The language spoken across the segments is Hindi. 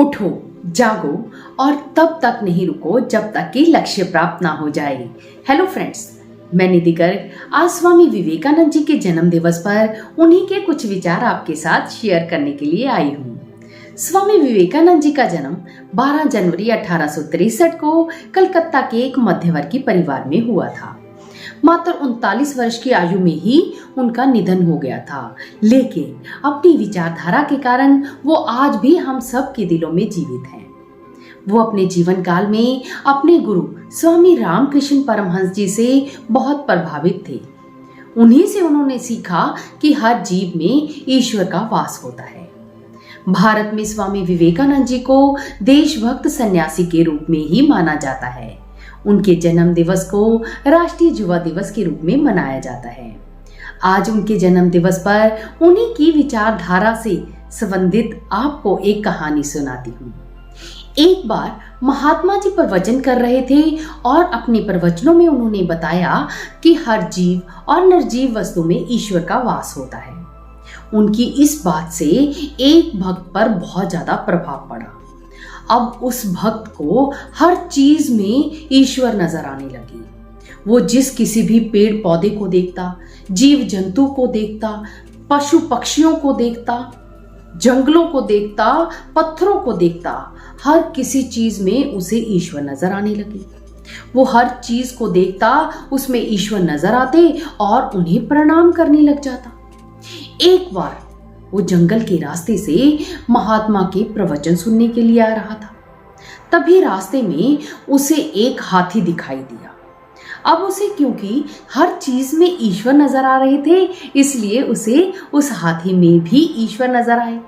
उठो, जागो और तब तक नहीं रुको जब तक कि लक्ष्य प्राप्त ना हो जाए। हेलो फ्रेंड्स, मैं निधि गर्ग आज स्वामी विवेकानंद जी के जन्म दिवस पर उन्हीं के कुछ विचार आपके साथ शेयर करने के लिए आई हूँ। स्वामी विवेकानंद जी का जन्म 12 जनवरी 1863 को कलकत्ता के एक मध्यवर्गीय परिवार में हुआ था। मात्र 39 वर्ष की आयु में ही उनका निधन हो गया था, लेकिन अपनी विचारधारा के कारण वो आज भी हम सब के दिलों में जीवित हैं। वो अपने जीवन काल में अपने गुरु स्वामी रामकृष्ण परमहंस जी से बहुत प्रभावित थे। उन्हीं से उन्होंने सीखा कि हर जीव में ईश्वर का वास होता है। भारत में स्वामी विवेकानंद जी को देशभक्त सन्यासी के रूप में ही माना जाता है। उनके जन्म दिवस को राष्ट्रीय युवा दिवस के रूप में मनाया जाता है। आज उनके जन्म दिवस पर उन्हीं की विचारधारा से संबंधित आपको एक कहानी सुनाती हूँ। एक बार महात्मा जी प्रवचन कर रहे थे और अपने प्रवचनों में उन्होंने बताया कि हर जीव और निर्जीव वस्तु में ईश्वर का वास होता है। उनकी इस बात से एक भक्त पर बहुत ज्यादा प्रभाव पड़ा। अब उस भक्त को हर चीज में ईश्वर नजर आने लगी। वो जिस किसी भी पेड़ पौधे को देखता, जीव जंतु को देखता, पशु पक्षियों को देखता, जंगलों को देखता, पत्थरों को देखता, हर किसी चीज में उसे ईश्वर नजर आने लगी। वो हर चीज को देखता, उसमें ईश्वर नजर आते और उन्हें प्रणाम करने लग जाता। एक बार वो जंगल के रास्ते से महात्मा के प्रवचन सुनने के लिए आ रहा था। तभी रास्ते में उसे एक हाथी दिखाई दिया। अब उसे क्योंकि हर चीज में ईश्वर नजर आ रहे थे, इसलिए उसे उस हाथी में भी ईश्वर नजर आए।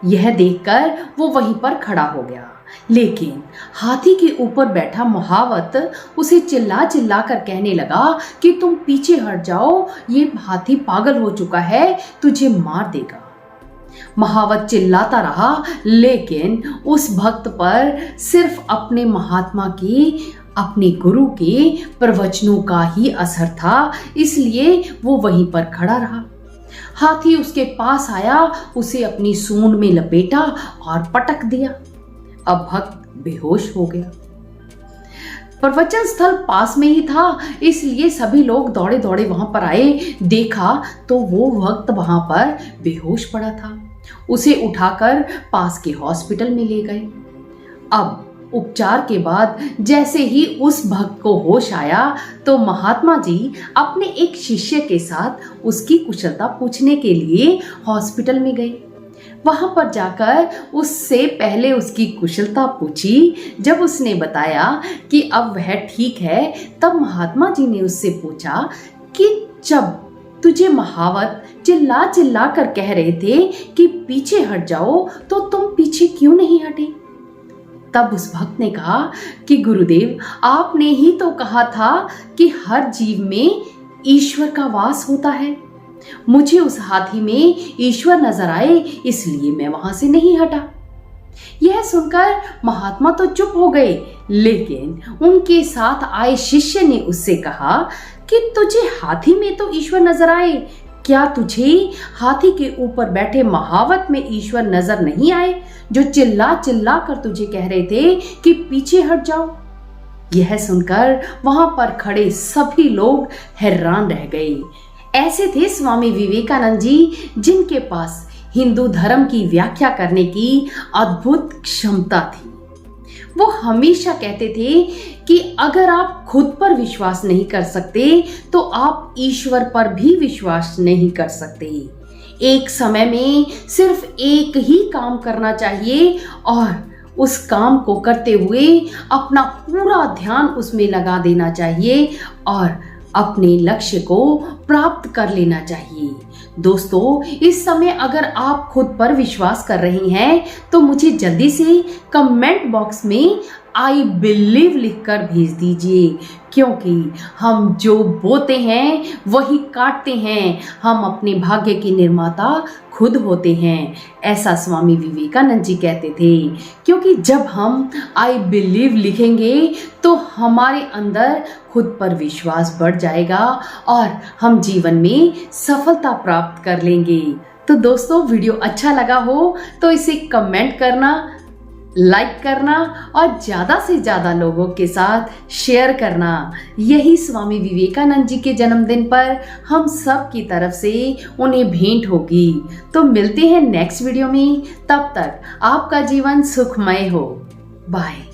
यह देखकर वो वहीं पर खड़ा हो गया, लेकिन हाथी के ऊपर बैठा महावत उसे चिल्ला चिल्ला कर कहने लगा कि तुम पीछे हट जाओ, ये हाथी पागल हो चुका है, तुझे मार देगा। महावत चिल्लाता रहा, लेकिन उस भक्त पर सिर्फ अपने महात्मा के, अपने गुरु के प्रवचनों का ही असर था, इसलिए वो वहीं पर खड़ा रहा। हाथी उसके पास आया, उसे अपनी सूंड में लपेटा और पटक दिया। अब भक्त बेहोश हो गया। प्रवचन स्थल पास में ही था, इसलिए सभी लोग दौड़े दौड़े वहां पर आए। देखा तो वो भक्त वहां पर बेहोश पड़ा था। उसे उठाकर पास के हॉस्पिटल में ले गए। अब उपचार के बाद जैसे ही उस भक्त को होश आया तो महात्मा जी अपने एक शिष्य के साथ उसकी कुशलता पूछने के लिए हॉस्पिटल में गए। वहां पर जाकर उससे पहले उसकी कुशलता पूछी। जब उसने बताया कि अब वह ठीक है, तब महात्मा जी ने उससे पूछा कि जब तुझे महावत चिल्ला चिल्ला कर कह रहे थे कि पीछे हट जाओ, तो तुम पीछे क्यों नहीं हटे? तब उस भक्त ने कहा कि गुरुदेव, आपने ही तो कहा था कि हर जीव में ईश्वर का वास होता है। मुझे उस हाथी में ईश्वर नजर आए, इसलिए मैं वहां से नहीं हटा। यह सुनकर महात्मा तो चुप हो गए, लेकिन उनके साथ आए शिष्य ने उससे कहा कि तुझे हाथी में तो ईश्वर नजर आए, क्या तुझे हाथी के ऊपर बैठे महावत में ईश्वर नजर नहीं आए, जो चिल्ला चिल्ला कर तुझे कह रहे थे कि पीछे हट जाओ? यह सुनकर वहां पर खड़े सभी लोग हैरान रह गए। ऐसे थे स्वामी विवेकानंद जी, जिनके पास हिंदू धर्म की व्याख्या करने की अद्भुत क्षमता थी। वो हमेशा कहते थे कि अगर आप खुद पर विश्वास नहीं कर सकते तो आप ईश्वर पर भी विश्वास नहीं कर सकते। एक समय में सिर्फ एक ही काम करना चाहिए और उस काम को करते हुए अपना पूरा ध्यान उसमें लगा देना चाहिए और अपने लक्ष्य को प्राप्त कर लेना चाहिए। दोस्तों, इस समय अगर आप खुद पर विश्वास कर रहे हैं तो मुझे जल्दी से कमेंट बॉक्स में आई बिलीव लिखकर भेज दीजिए, क्योंकि हम जो बोते हैं वही काटते हैं। हम अपने भाग्य के निर्माता खुद होते हैं, ऐसा स्वामी विवेकानंद जी कहते थे। क्योंकि जब हम आई बिलीव लिखेंगे तो हमारे अंदर खुद पर विश्वास बढ़ जाएगा और हम जीवन में सफलता प्राप्त कर लेंगे। तो दोस्तों, वीडियो अच्छा लगा हो तो इसे कमेंट करना, लाइक करना और ज़्यादा से ज़्यादा लोगों के साथ शेयर करना। यही स्वामी विवेकानंद जी के जन्मदिन पर हम सब की तरफ से उन्हें भेंट होगी। तो मिलते हैं नेक्स्ट वीडियो में, तब तक आपका जीवन सुखमय हो। बाय।